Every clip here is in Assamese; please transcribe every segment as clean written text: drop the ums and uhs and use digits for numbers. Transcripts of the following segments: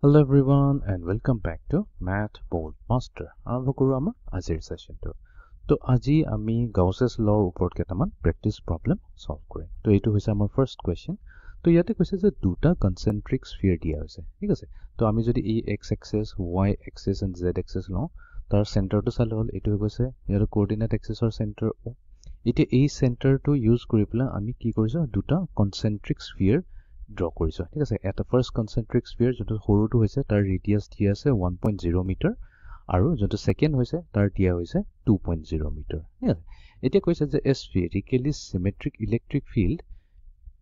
Hello everyone and welcome back to Math Bold Master. আৰম্ভ কৰো আমাৰ আজিৰ সেশনটো। তো আজি আমি Gauss's law ওপৰত কেইটামান প্ৰেক্টিস প্ৰবলেম সলভ কৰিম। তো এইটো হৈছে আমাৰ ফাৰ্স্ট কোৱেশ্চন। তো ইয়াতে কৈছে যে দুটা কনসেন্ট্ৰিক স্ফিয়াৰ দিয়া হৈছে। ঠিক আছে। তো আমি যদি এই x axis, y axis and z axis লওঁ, তাৰ সেন্টাৰটো চালে হ'ল এইটো হৈ গৈছে ইয়াৰ কোঅৰ্ডিনেট এক্সিছৰ সেন্টাৰ O। এতিয়া এই সেন্টাৰটো ইউজ কৰি পেলাই আমি কি কৰিছো দুটা কনসেন্ট্ৰিক স্ফিয়াৰ draw কৰিছো। ঠিক আছে। এটা ফাৰ্স্ট কনসেন্ট্ৰিক স্ফিয়াৰ যোনটো সৰুটো হৈছে তাৰ ৰেডিয়াস দিয়া আছে 1.0 মিটাৰ আৰু যোনটো সেকেন্ড হৈছে তাৰ দিয়া হৈছে 2.0 মিটাৰ। ঠিক আছে। এতিয়া কৈছে যে a spherically symmetric electric field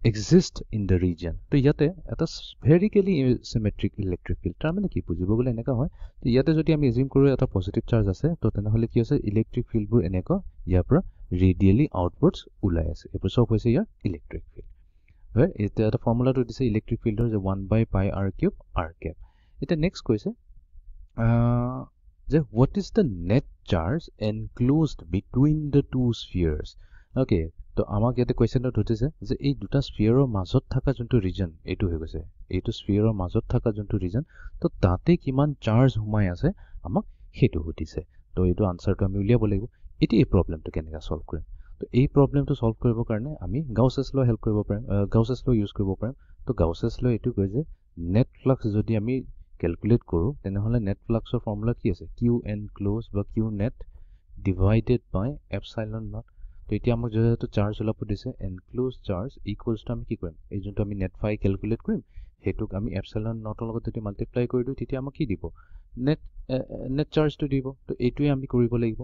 exist in the region। তো ইয়াতে এটা spherically symmetric electric field তাৰ মানে কি বুজিব গলে এনেকা হয়। তো ইয়াতে যদি আমি এজিউম কৰো এটা পজিটিভ চাৰ্জ আছে তো তেনেহলে কি আছে ইলেক্ট্ৰিক ফিল্ডবোৰ এনেকা ইয়াৰ পৰা ৰেডিয়েলি আউটৱাৰ্ডছ ওলাই আছে। এইবোৰ সব হৈছে ইয়াৰ ইলেক্ট্ৰিক ফিল্ড। এতিয়া এটা ফৰ্মুলাটো দিছে ইলেক্ট্ৰিক ফিল্ডৰ যে 1 by pi r cube r cap। এতিয়া নেক্সট কৈছে যে what is the net charge enclosed between the two spheres। Okay, তো আমাক ইয়াতে কোৱেশ্চনটো সুধিছে যে এই দুটা স্ফিয়াৰৰ মাজত থকা যোনটো ৰিজন এইটো হৈ গৈছে এইটো স্ফিয়াৰৰ মাজত থকা যোনটো ৰিজন তো তাতে কিমান চাৰ্জ সোমাই আছে আমাক সেইটো সুধিছে। তো এইটো আনসাৰটো আমি উলিয়াব লাগিব। এতিয়া এই প্ৰবলেমটো কেনেকৈ সলভ কৰিম। তো এই প্ৰবলেমটো সলভ কৰিবৰ কাৰণে আমি Gauss's law হেল্প কৰিব পাৰিম, Gauss's law ইউজ কৰিব পাৰিম। তো Gauss's law এইটো কয় যে নেট ফ্লাক্স যদি আমি ক্যালকুলেট কৰো তেনেহলে নেট ফ্লাক্সৰ ফৰ্মুলা কি আছে q enclosed বা q net divided by epsilon naught। তো এতিয়া আমাক যেহেতু চাৰ্জ ওলাব দিছে enclosed charge equals to আমি কি কৰিম এই যোনটো আমি নেট ফাই ক্যালকুলেট কৰিম হেতুক আমি epsilon naught ৰ লগত যদি মাল্টিপ্লাই কৰি দিও তেতিয়া আমাক কি দিব নেট চাৰ্জটো দিব। তো এইটোৱে আমি কৰিব লাগিব।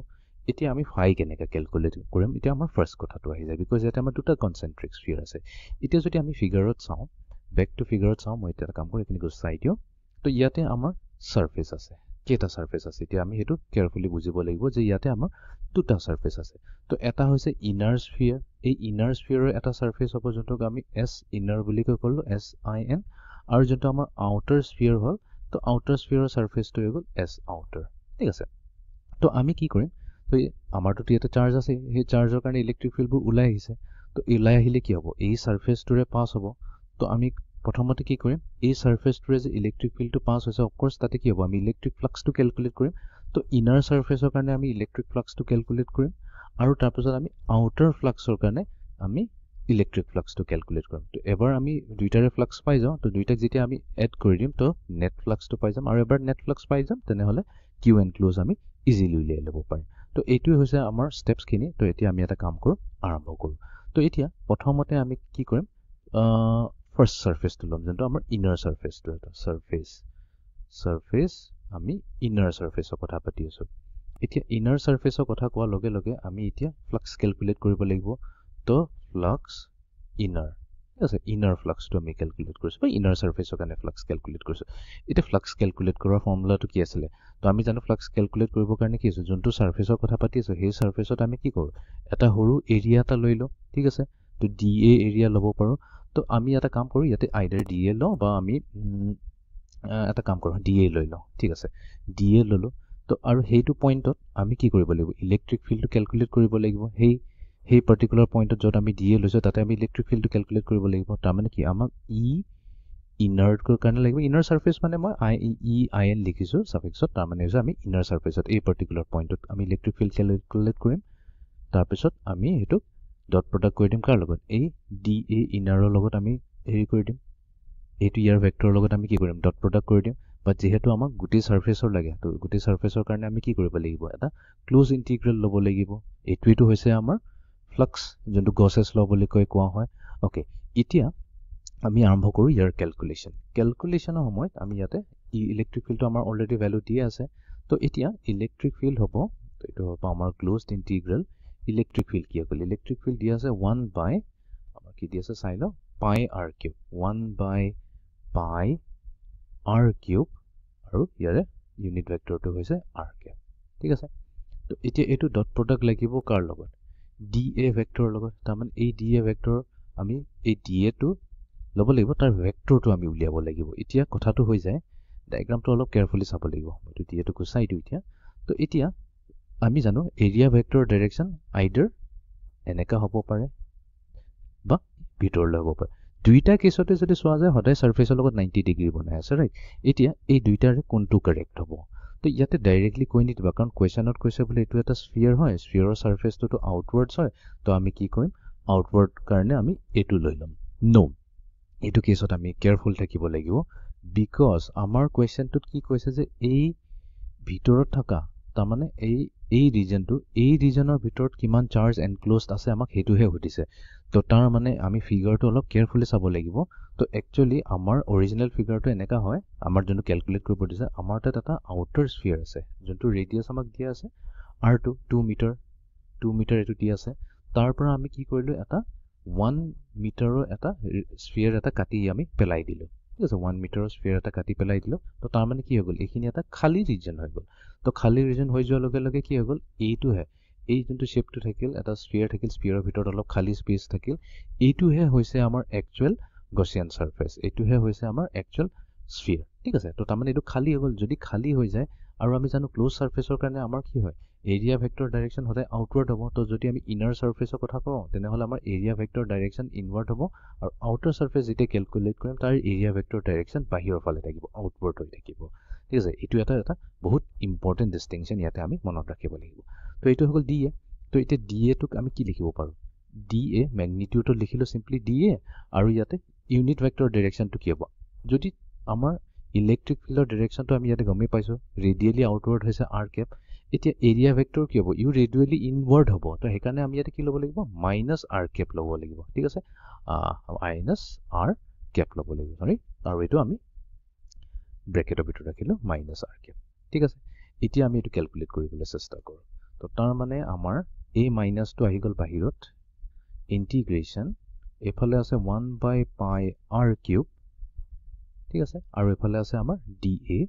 এতিয়া আমি ফাই কেনেকৈ ক্যালকুলেট কৰিম এতিয়া আমাৰ ফাৰ্স্ট কথাটো আহি যায় বিকজ ইয়াতে আমাৰ দুটা কনসেন্ট্ৰিক স্ফিয়াৰ আছে। এতিয়া যদি আমি ফিগাৰত চাওঁ বেক টু ফিগাৰত চাওঁ মই এটা কাম কৰো এখিনি গুচাই দিও। তো ইয়াতে আমাৰ সাৰফেস আছে কেটা সাৰফেস আছে এতিয়া আমি হেতু কেয়াৰফুলি বুজিব লাগিব যে ইয়াতে আমাৰ দুটা সাৰফেস আছে। তো এটা হৈছে ইনাৰ স্ফিয়াৰ এই ইনাৰ স্ফিয়াৰৰ এটা সাৰফেস হ'ব যোনটোক আমি s ইনাৰ বুলি কলো sin আৰু যোনটো আমাৰ আউটাৰ স্ফিয়াৰ হ'ল তো আউটাৰ স্ফিয়াৰৰ সাৰফেসটো হৈ গল s আউটাৰ। ঠিক আছে। তো আমি কি কৰিম তো আমাৰটো ইয়াতে চাৰ্জ আছে এই চাৰ্জৰ কাৰণে ইলেক্ট্ৰিক ফিল্ডবোৰ ওলাই আহিছে। তো ওলাই আহিলে কি হ'ব এই সাৰফেসটোৰে পাস হ'ব। তো আমি প্ৰথমতে কি কৰিম এই সাৰফেসটোৰে যে ইলেক্ট্ৰিক ফিল্ডটো পাস হৈছে অফ কোৰ্স তাতে কি হ'ব আমি ইলেক্ট্ৰিক ফ্লাক্সটো ক্যালকুলেট কৰিম। তো ইনাৰ সাৰফেসৰ কাৰণে আমি ইলেক্ট্ৰিক ফ্লাক্সটো ক্যালকুলেট কৰিম আৰু তাৰ পিছত আমি আউটাৰ ফ্লাক্সৰ কাৰণে আমি ইলেক্ট্ৰিক ফ্লাক্সটো ক্যালকুলেট কৰিম। তো এবাৰ আমি দুইটাৰে ফ্লাক্স পাই যাওঁ তো দুইটাক যেতিয়া আমি এড কৰি দিম তো নেট ফ্লাক্সটো পাই যাম আৰু এবাৰ নেট ফ্লাক্স পাই যাম তেনেহলে কিউ এনক্লোজ আমি ইজিলি উলিয়াই ল'ব পাৰিম। তো এইটোৱে হৈছে আমাৰ স্টেপস খিনি। তো এতিয়া আমি এটা কাম কৰো আৰম্ভ কৰো। তো এতিয়া প্ৰথমতে আমি কি কৰিম ফাৰ্স্ট সাৰফেসটো লম যোনটো আমাৰ ইনাৰ সাৰফেসটো এটা সাৰফেস আমি ইনাৰ সাৰফেসৰ কথা পাতি আছো। এতিয়া ইনাৰ সাৰফেসৰ কথা কোৱাৰ লগে লগে আমি এতিয়া ফ্লাক্স ক্যালকুলেট কৰিব লাগিব। তো ফ্লাক্স ইনাৰ আছে ইনাৰ ফ্লাক্সটো আমি ক্যালকুলেট কৰিছো বা ইনাৰ সাৰফেসৰ কাৰণে ফ্লাক্স ক্যালকুলেট কৰিছো। এতিয়া ফ্লাক্স ক্যালকুলেট কৰাৰ ফৰ্মুলাটো কি আছিল তো আমি জানো ফ্লাক্স ক্যালকুলেট কৰিবৰ কাৰণে কি আছে যোনটো সাৰফেসৰ কথা পাতি আছো সেই সাৰফেসত আমি কি কৰো এটা সৰু এৰিয়া এটা লৈ লও। ঠিক আছে। তো dA এৰিয়া ল'ব পাৰো। তো আমি এটা কাম কৰো ইয়াতে আইদাৰ dA লও বা আমি এটা কাম কৰো dA লৈ লও। ঠিক আছে। dA ললো। তো আৰু হেইটো পইণ্টত আমি কি কৰিব লাগিব ইলেক্ট্ৰিক ফিল্ডটো ক্যালকুলেট কৰিব লাগিব। সেই পাৰ্টিকুলাৰ পইণ্টত যত আমি dA লৈছো তাতে আমি ইলেক্ট্ৰিক ফিল্ডটো ক্যালকুলেট কৰিব লাগিব। তাৰ মানে কি আমাক ইনাৰটোৰ কাৰণে লাগিব ইনাৰ সাৰফেস মানে মই in লিখিছো সাফিক্সত তাৰ মানে হৈছে আমি ইনাৰ সাৰফেসত এই পাৰ্টিকুলাৰ পইণ্টত আমি ইলেক্ট্ৰিক ফিল্ড ক্যালকুলেট কৰিম। তাৰ পিছত আমি হেতু ডট প্ৰডাক্ট কৰি দিম কাৰ লগত এই dA ইনাৰৰ লগত আমি হেৰি কৰি দিম এইটো ইয়াৰ ভেক্টৰৰ লগত আমি কি কৰিম ডট প্ৰডাক্ট কৰি দিম। বাট যেহেতু আমাক গোটেই সাৰফেসৰ লাগে তো গোটেই সাৰফেসৰ কাৰণে আমি কি কৰিব লাগিব এটা ক্লোজ ইন্টিগ্ৰেল ল'ব লাগিব। এইটোটো হৈছে আমাৰ ফ্লাক্স যোনটো Gauss's law বুলি কোৱা হয়। ওকে, এতিয়া আমি আৰম্ভ কৰো ইয়াৰ ক্যালকুলেশনৰ সময়ত আমি ইয়াতে ইলেক্ট্ৰিক ফিল্ডটো আমাৰ অলৰেডি ভ্যালু দিয়া আছে। তো এতিয়া ইলেক্ট্ৰিক ফিল্ড হ'ব তো এইটো হ'ব আমাৰ ক্লোজড ইন্টিগ্ৰেল ইলেক্ট্ৰিক ফিল্ড কি হ'ল ইলেক্ট্ৰিক ফিল্ড দিয়া আছে 1 বাই আমাৰ কি দিয়া আছে চাই লও পাই r cube 1 by pi r cube আৰু ইয়াৰে ইউনিট ভেক্টৰটো হৈছে r কিউব। ঠিক আছে। তো এতিয়া এইটো ডট প্ৰডাক্ট লাগিব কাৰ লগত dA ভেক্টৰৰ লগত। তাৰ মানে এই dA ভেক্টৰ আমি এই dA টো ল'ব লাগিব তাৰ ভেক্টৰটো আমি উলিয়াব লাগিব। এতিয়া কথাটো হৈ যায় ডায়াগ্ৰামটো অলপ কেয়াৰফুলি চাব লাগিব। মইটো dA টো গুচাই দিও এতিয়া। তো এতিয়া আমি জানো এৰিয়া ভেক্টৰ ডাইৰেকশন আইদাৰ এনেকা হ'ব পাৰে বা ভিতৰলৈ হ'ব পাৰে। দুইটা কেছতে যদি চোৱা যায় সদায় সাৰফেসৰ লগত 90 ডিগ্ৰী বনাই আছে ৰাইট এতিয়া এই দুইটাৰে কোনটো কাৰেক্ট হ'ব তো ইয়াতে ডাইৰেক্টলি কৈ নিদিবা কাৰণ কোৱেশ্যনত কৈছে বোলে এইটো এটা স্ফিয়াৰ হয় স্ফিয়াৰৰ সাৰফেসটো আউটৱাৰ্ডছ হয় তো আমি কি কৰিম আউটৱাৰ্ড কাৰণে আমি এইটো লৈ ল'ম নো এইটো কেছত আমি কেয়াৰফুল থাকিব লাগিব বিকজ আমাৰ কোৱেশ্যনটোত কি কৈছে যে এই ভিতৰত থকা তাৰমানে এই ৰিজনৰ ভিতৰত কিমান চাৰ্জ এনক্লোজড আছে আমাক সেইটোহে সুধিছে তো তাৰ মানে আমি ফিগাৰটো অলপ কেয়াৰফুলি চাব লাগিব তো একচুৱেলি আমাৰ অৰিজিনেল ফিগাৰটো এনেকা হয় আমাৰ যোনটো কেলকুলেট কৰিব দিছে আমাৰ তাত এটা আউটাৰ স্ফিয়াৰ আছে যোনটো ৰেডিয়াছ আমাক দিয়া আছে R2 2 মিটাৰ এইটো দিয়া আছে তাৰ পৰা আমি কি কৰিলো এটা 1 মিটাৰৰ এটা স্ফিয়াৰ এটা কাটি আমি পেলাই দিলো ঠিক আছে 1 মিটাৰৰ স্ফিয়াৰ এটা কাটি পেলাই দিলো তো তাৰ মানে কি হৈ গ'ল এইখিনি এটা খালী ৰিজন হৈ গ'ল তো খালী ৰিজন হৈ যোৱাৰ লগে লগে কি হৈ গ'ল এইটোহে এই যোনটো শেপটো থাকিল এটা স্ফিয়াৰ থাকিল স্ফিয়াৰৰ ভিতৰত অলপ খালী স্পেচ থাকিল এইটোহে হৈছে আমাৰ একচুৱেল গছিয়ান সাৰফেস এইটোহে হৈছে আমাৰ একচুৱেল স্ফিয়াৰ ঠিক আছে তো তাৰমানে এইটো খালী হৈ গ'ল যদি খালী হৈ যায় আৰু আমি জানো ক্লোজ সাৰফেসৰ কাৰণে আমাৰ কি হয় এৰিয়া ভেক্টৰ ডাইৰেকশন সদায় আউটৱাৰ্ড হ'ব তো যদি আমি ইনাৰ সাৰফেসৰ কথা কওঁ তেনেহ'লে আমাৰ এৰিয়া ভেক্টৰ ডাইৰেকশন ইনৱাৰ্ড হ'ব আৰু আউটাৰ সাৰফেস যেতিয়া ক্যালকুলেট কৰিম তাৰ এৰিয়া ভেক্টৰ ডাইৰেকশন বাহিৰৰ ফালে থাকিব আউটৱাৰ্ড হৈ থাকিব ঠিক আছে এইটো এটা বহুত ইম্পৰ্টেন্ট ডিস্টিংকশন ইয়াতে আমি মনত ৰাখিব লাগিব তো এইটো হৈ গ'ল DA তো এতিয়া DA টোক আমি কি লিখিব পাৰো DA ম্যাগনিটিউডত লিখিলো সিম্পলি DA আৰু ইয়াতে ইউনিট ভেক্টৰ ডাইৰেকশনটো কি হ'ব যদি আমাৰ ইলেক্ট্ৰিক ফিল্ডৰ ডাইৰেকশনটো আমি ইয়াতে গমে পাইছো ৰেডিয়েলি আউটৱাৰ্ড হৈছে r ক্যাপ এতিয়া এৰিয়া ভেক্টৰ কি হ'ব ইউ ৰেডিয়েলি ইনৱাৰ্ড হ'ব তো হেকাৰণে আমি ইয়াতে কি ল'ব লাগিব -r ক্যাপ ল'ব লাগিব ঠিক আছে -r ক্যাপ ল'ব লাগিব সৰি আৰু এইটো আমি ব্ৰেকেটৰ ভিতৰত ৰাখিলো -r ক্যাপ ঠিক আছে এতিয়া আমি এইটো ক্যালকুলেট কৰিবলৈ চেষ্টা কৰো তো তাৰ মানে আমাৰ এই মাইনাসটো আহি গ'ল বাহিৰত ইন্টিগ্ৰেশন এফালে আছে 1/πr³ ঠিক আছে আৰু এফালে আছে আমাৰ DA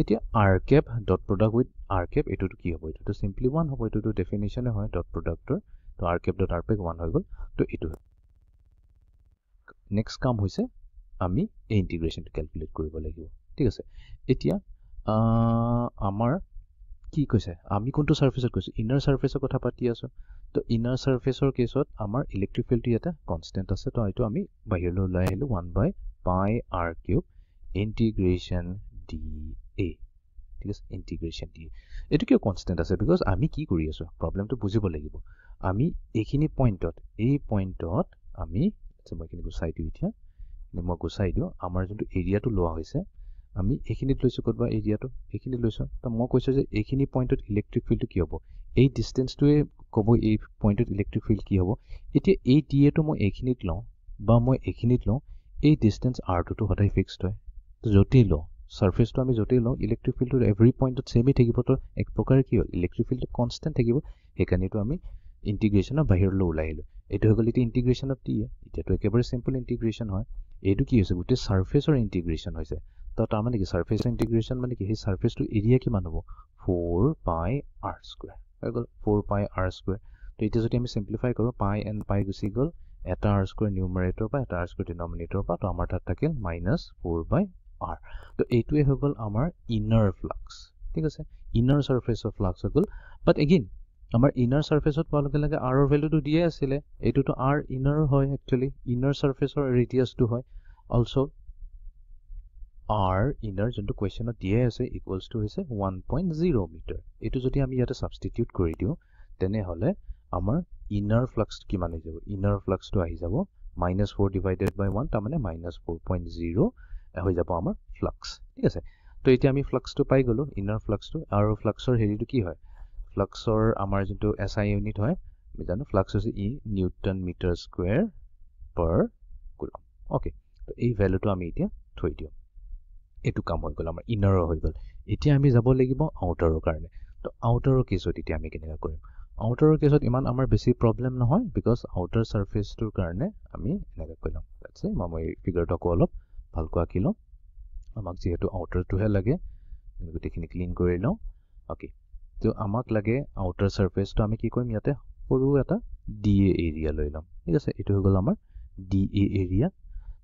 এতিয়া r cap dot product with r cap এটোটো কি হ'ব এটোটো সিম্পলি 1 হ'ব এটোটো ডেফিনিশনে হয় ডট প্ৰডাক্টৰ তো r cap ডট rpeg 1 হৈ গ'ল তো এটো নেক্সট কাম হৈছে আমি এই ইন্টিগ্ৰেশনটো ক্যালকুলেট কৰিব লাগিব ঠিক আছে এতিয়া আমাৰ কি কৈছে আমি কোনটো সাৰফেসত কৈছো ইনাৰ সাৰফেসৰ কথা পাতি আছো তো ইনাৰ সাৰফেসৰ কেছত আমাৰ ইলেক্ট্ৰিক ফিল্ডটো এটা কনস্ট্যান্ট আছে তো এইটো আমি বাহিৰলৈ ওলাই আহিলো 1/πr³ ইন্টিগ্ৰেশন DA ঠিক আছে ইন্টিগ্ৰেশন DA এটো কিয় কনস্ট্যান্ট আছে বিকজ আমি কি কৰি আছো প্ৰবলেমটো বুজিব লাগিব আমি এইখিনি পইণ্টত আমি মই কিনে গুছাই দিও এতিয়া মই গুছাই দিও আমাৰ যোনটো এৰিয়াটো লোৱা হৈছে আমি এইখিনিত লৈছো কতবা এৰিয়াটো এইখিনি লৈছো তো মই কৈছো যে এইখিনি পইণ্টত ইলেক্ট্ৰিক ফিল্ডটো কি হ'ব এই ডিসটেন্সটোৱে ক'ব এই পইণ্টত ইলেক্ট্ৰিক ফিল্ড কি হ'ব এতিয়া এই DA টো মই এইখিনিত লওঁ বা মই এইখিনিত লওঁ এই ডিসটেন্স r2 টো সদায় ফিক্সড হয় তো যতেই লওঁ সাৰফেসটো আমি যতেই লওঁ ইলেক্ট্ৰিক ফিল্ডটো এভৰি পইণ্টত সেমই থাকিব তো এক প্ৰকাৰে কি হ'ল ইলেক্ট্ৰিক ফিল্ডটো কনস্ট্যান্ট থাকিব হেকাৰণেটো আমি ইন্টিগ্ৰেশনৰ বাহিৰলৈ ওলাই আহিলো এটো হৈ গ'ল এতিয়া ইন্টিগ্ৰেশন অফ DA এতিয়াটো একেবাৰে সিম্পল ইন্টিগ্ৰেশন হয় এইটো কি হৈছে গোটেই সাৰফেসৰ ইন্টিগ্ৰেশন হৈছে তো তাৰ মানে কি সাৰফেসৰ ইন্টিগ্ৰেশন মানে কি সেই সাৰফেসটো এৰিয়া কিমান হ'ব 4πr² হৈ গ'ল 4πr² তো এতিয়া যদি আমি সিম্পলিফাই কৰো পাই এণ্ড পাই গুচি গ'ল এটা r² নিউমাৰেটৰ বা এটা r² ডিনমিনেটৰ বা তো আমাৰ তাত থাকিল -4/r তো এইটোৱে হৈ গ'ল আমাৰ ইনাৰ ফ্লাক্স ঠিক আছে ইনাৰ সাৰফেসৰ ফ্লাক্স হৈ গ'ল বাট এগেইন আমাৰ ইনাৰ সাৰফেসত পোৱাৰ লগে লগে r ৰ ভ্যালুটো দিয়ে আছিল এইটোটো r ইনাৰ হয় একচুয়ালি ইনাৰ সাৰফেসৰ ৰেডিয়াসটো হয় অলসো r ইনাৰ যোনটো কোৱেশ্যনত দিয়ে আছে ইকুৱেলছ টু হৈছে 1.0 মিটাৰ এটো যদি আমি ইয়াতে সাবস্টিটিউট কৰি দিও তেনে হলে আমাৰ ইনাৰ ফ্লাক্স কিমান হৈ যাব ইনাৰ ফ্লাক্সটো আহি যাব -4 ডিভাইডেড বাই 1 তাৰ মানে -4.0 হৈ যাব আমাৰ ফ্লাক্স ঠিক আছে তো এতিয়া আমি ফ্লাক্সটো পাই গলো ইনাৰ ফ্লাক্সটো আৰু ফ্লাক্সৰ হেৰিটো কি হয় ফ্লাক্সৰ আমাৰ যোনটো SI ইউনিট হয় আমি জানো ফ্লাক্স হৈছে E নিউটন মিটাৰ স্কয়াৰ পাৰ কুলম ওকে তো এই ভ্যালুটো আমি এতিয়া থৈ দিও এটো কাম হৈ গ'ল আমাৰ ইনাৰৰ হৈ গ'ল এতিয়া আমি যাব লাগিব আউটাৰৰ কাৰণে তো আউটাৰৰ কেছত এতিয়া আমি কেনেকা কৰিম আউটাৰৰ কেছত ইমান আমাৰ বেছি প্ৰবলেম নহয় বিকজ আউটাৰ সাৰফেসটোৰ কাৰণে আমি এনেকা কৰিম লেটস সে মই ফিগাৰটো অলপ ভালকৈ আঁকি লওঁ আমাক যেহেতু আউটাৰটোহে লাগে গোটেইখিনি ক্লিন কৰি লওঁ ওকে তো আমাক লাগে আউটাৰ সাৰফেসটো আমি কি কৰিম ইয়াতে সৰু এটা DA এৰিয়া লৈ লম ঠিক আছে এটো হৈ গ'ল আমাৰ DA এৰিয়া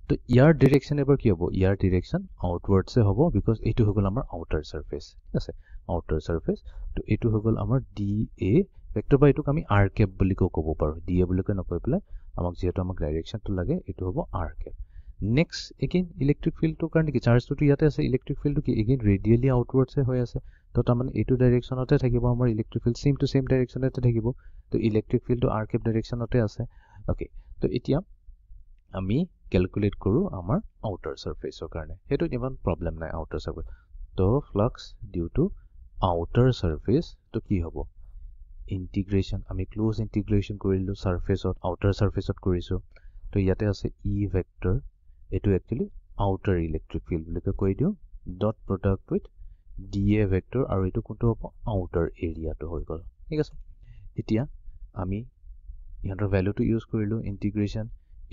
তো ইয়াৰ ডাইৰেকশন এবাৰ কি হ'ব ইয়াৰ ডাইৰেকশন আউটৱাৰ্ডছে হ'ব বিকজ এটো হৈ গ'ল আমাৰ আউটাৰ সাৰফেস ঠিক আছে আউটাৰ সাৰফেস তো এটো হৈ গ'ল আমাৰ DA ভেক্টৰ বা এটোক আমি r cap বুলি ক'ব পাৰো DA বুলি নকৈ পেলাই আমাক যেহেতু আমাক ডাইৰেকশনটো লাগে এটো হ'ব r cap Next, again, electric field to current ki charge to yate ase electric field to ki again radially outwards hoy ase. To taman etu direction ote thakibo amar electric field same to same direction ote thakibo. To electric field to r cap direction ote ase. Okay. To etia ami calculate koru amar outer surface o karone. Hetu iman problem nai outer surface. To flux due to outer surface to ki hobo? Integration ami close integration korilu surface of outer surface of koriso. To yate ase E vector. Etu actually outer electric field বুলি কই দিও dot product with dA vector আৰু এটো কোনটো হ'ব outer area to হৈ গল ঠিক আছে এতিয়া আমি ইয়াৰ ভ্যালুটো ইউজ কৰিলো ইন্টিগ্ৰেশন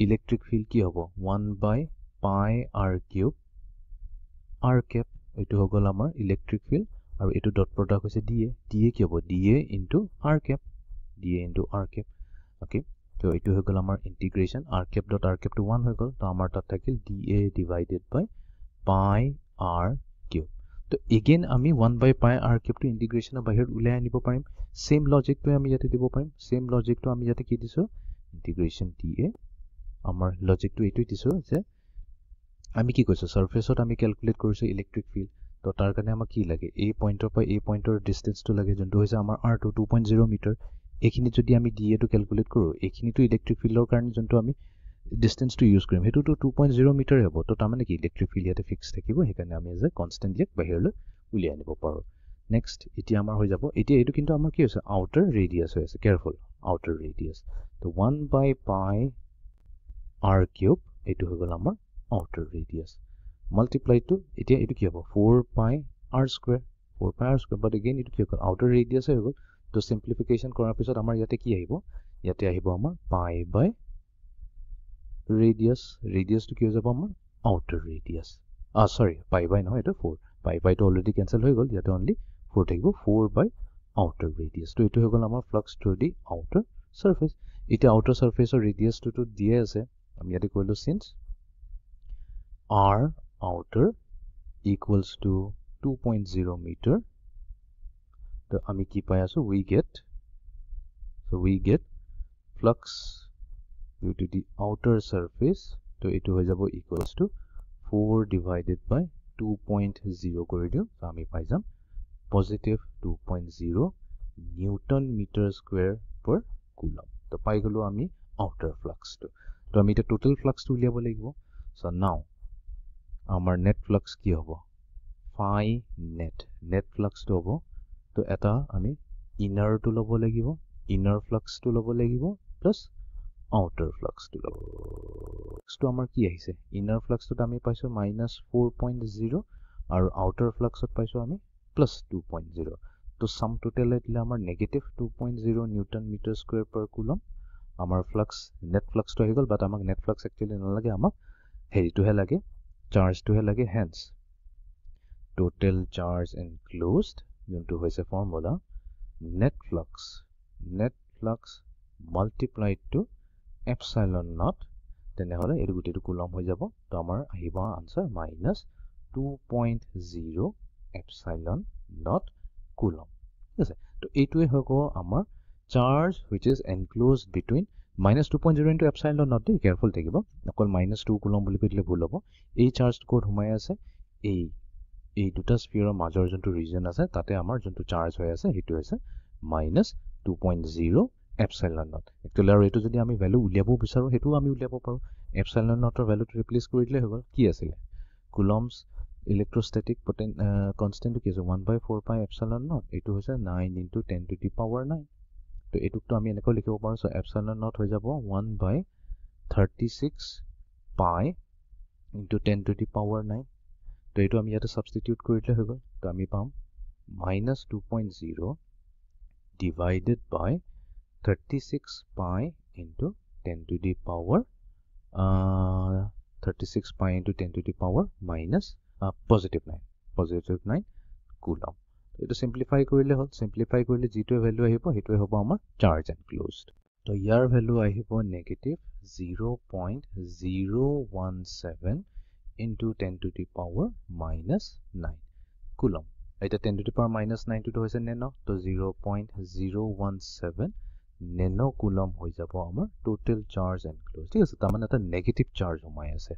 ইলেক্ট্ৰিক ফিল্ড কি হ'ব 1/pi r cube r cap এটো হৈ গল আমাৰ ইলেক্ট্ৰিক ফিল্ড আৰু এটো ডট প্ৰডাক্ট হৈছে dA কি হ'ব dA * r cap okay তো এটো হৈ গল আমাৰ ইন্টিগ্ৰেশন r cap dot r cap to 1 হৈ গল তো আমাৰ তাত থাকিল dA divided by pi r cube তো again আমি 1/pi r cube to integration of বাহিৰত উলাই আনিব পাৰিম same logic to আমি ইয়াতে দিব পাৰিম same logic to আমি ইয়াতে কি দিছো integration dA আমাৰ logic to এটো দিছো যে আমি কি কৈছো surface ত আমি calculate কৰিছো electric field তো তাৰ কাৰণে আমাক কি লাগে a পইণ্টৰ পৰা a পইণ্টৰ distance to লাগে যোনটো হৈছে আমাৰ r2 2.0 মিটাৰ এখিনি যদি আমি dA to calculate কৰো এখিনি তো ইলেক্ট্ৰিক ফিল্ডৰ কাৰণে যোনটো আমি ডিসটেন্স টু ইউজ কৰিম হেতু তো 2.0 মিটাৰ হ'ব তো তাৰমানে কি ইলেক্ট্ৰিক ফিল্ড ইয়াতে ফিক্স থাকিব হেকাৰণে আমি এজ কনস্ট্যান্টলি বাহিৰলৈ উলিয়াই আনিব পাৰো নেক্সট এতিয়া আমাৰ হৈ যাব এতিয়া এটো কিন্তু আমাৰ কি হৈছে আউটাৰ ৰেডিয়াস হৈ আছে কেয়াৰফুল আউটাৰ ৰেডিয়াস তো 1/pi r cube এটো হৈ গল আমাৰ আউটাৰ ৰেডিয়াস মাল্টিপ্লাই টু এতিয়া এটো কি হ'ব 4/pi r square 4/pi r square but again এটো কি হ'ল আউটাৰ ৰেডিয়াস হৈ গল তো সিম্পলিফিকেশন কৰাৰ পিছত আমাৰ ইয়াতে কি আহিব ইয়াতে আহিব আমাৰ pi by radius to কি হৈ যাব আমাৰ outer radius sorry pi by নহয় এটা 4 pi by to already cancel হৈ গল ইয়াতে only 4 থাকিব 4 by outer radius তো এটো হৈ গল আমাৰ flux through the outer surface এটা outer surface or radius to দিয়া আছে আমি ইয়াতে কইলো since r outer equals to 2.0 meter তো আমি কি পাই আছো we get flux due to the outer surface to it হৈ যাব equals to 4 divided by 2.0 কৰি দিও তো আমি পাই যাম positive 2.0 newton meter square per coulomb তো পাই গলো আমি outer flux তো আমি এটা total flux to উলিয়াব লাগিব so now আমাৰ net flux কি হ'ব phi net flux to হ'ব তো এটা আমি inner to লব লাগিব inner flux to লব লাগিব plus outer flux to আমাৰ কি আহিছে inner flux to আমি পাইছো -4.0 আৰু outer flux ত পাইছো আমি +2.0 তো sum total দিলে আমাৰ -2.0 newton meter square per coulomb আমাৰ flux net flux to হৈ গল বাট আমাক net flux actually নালাগে আমাক হেৰিটোহে লাগে চাৰ্জটোহে লাগে hence total charge enclosed যোনটো হৈছে formula net flux multiplied to epsilon naught তেনেহলে এটো গুটেটো কুলম হৈ যাব তো আমাৰ আহিব আনসাৰ -2.0 epsilon naught coulomb ঠিক আছে তো এইটোৱে হ'ব আমাৰ charge which is enclosed between -2.0 into epsilon naught the careful থাকিব অকল -2 কুলম বুলি কৈলে ভুল হ'ব এই চাৰ্জ কোড হুমাই আছে এই দুটা স্ফিয়াৰৰ মাজৰ যোনটো ৰিজন আছে তাতে আমাৰ যোনটো চাৰ্জ হৈ আছে হেতু হৈছে -2.0 epsilon naught actually আৰু এটো যদি আমি ভ্যালু উলিয়াব বিচাৰো হেতু আমি উলিয়াব পাৰো epsilon naught ৰ ভ্যালুটো ৰিপ্লেস কৰি দিলে হৈ গল কি আছিল coulombs electrostatic constant কি আছে 1/4 pi epsilon naught এটো হৈছে 9 into 10 to the power 9 তো এটুকটো আমি এনেকৈ লিখিব পাৰো সো epsilon naught হৈ যাব 1/36 pi into 10 to the power 9 তো এটো আমি ইয়াতে সাবস্টিটিউট কৰিলে হৈ গল তো আমি পাম -2.0 divided by 36 pi into 10 to the power 36 pi into 10 to the power minus positive 9 coulomb এটা সিম্পলিফাই কৰিলে হল সিম্পলিফাই কৰিলে জিটো ভ্যালু আহিব হেতু হ'ব আমাৰ চাৰ্জ এনক্লোজড তো ইয়াৰ ভ্যালু আহিব -0.017 into 10 to the power -9 coulomb এটা 10 to the power -9 to হৈছে নেনো তো 0.017 nano coulomb হৈ যাব আমাৰ total charge enclosed ঠিক আছে তাৰ মানে এটা নেগেটিভ চাৰ্জ হমাই আছে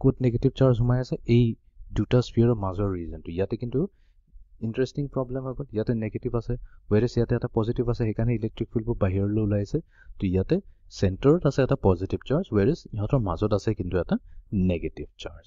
ক'ত নেগেটিভ চাৰ্জ সোমাই আছে এই দুটা স্ফিয়াৰৰ মাজৰ ৰিজনটো ইয়াতে কিন্তু ইণ্টাৰেষ্টিং প্ৰব্লেম হৈ গ'ল ইয়াতে নেগেটিভ আছে ৱেৰেজ ইয়াতে এটা পজিটিভ আছে সেইকাৰণে ইলেক্ট্ৰিক ফিল্ডবোৰ বাহিৰলৈ ওলাইছে তো ইয়াতে চেণ্টাৰত আছে এটা পজিটিভ চাৰ্জ ৱেৰেজ ইহঁতৰ মাজত আছে কিন্তু এটা নেগেটিভ চাৰ্জ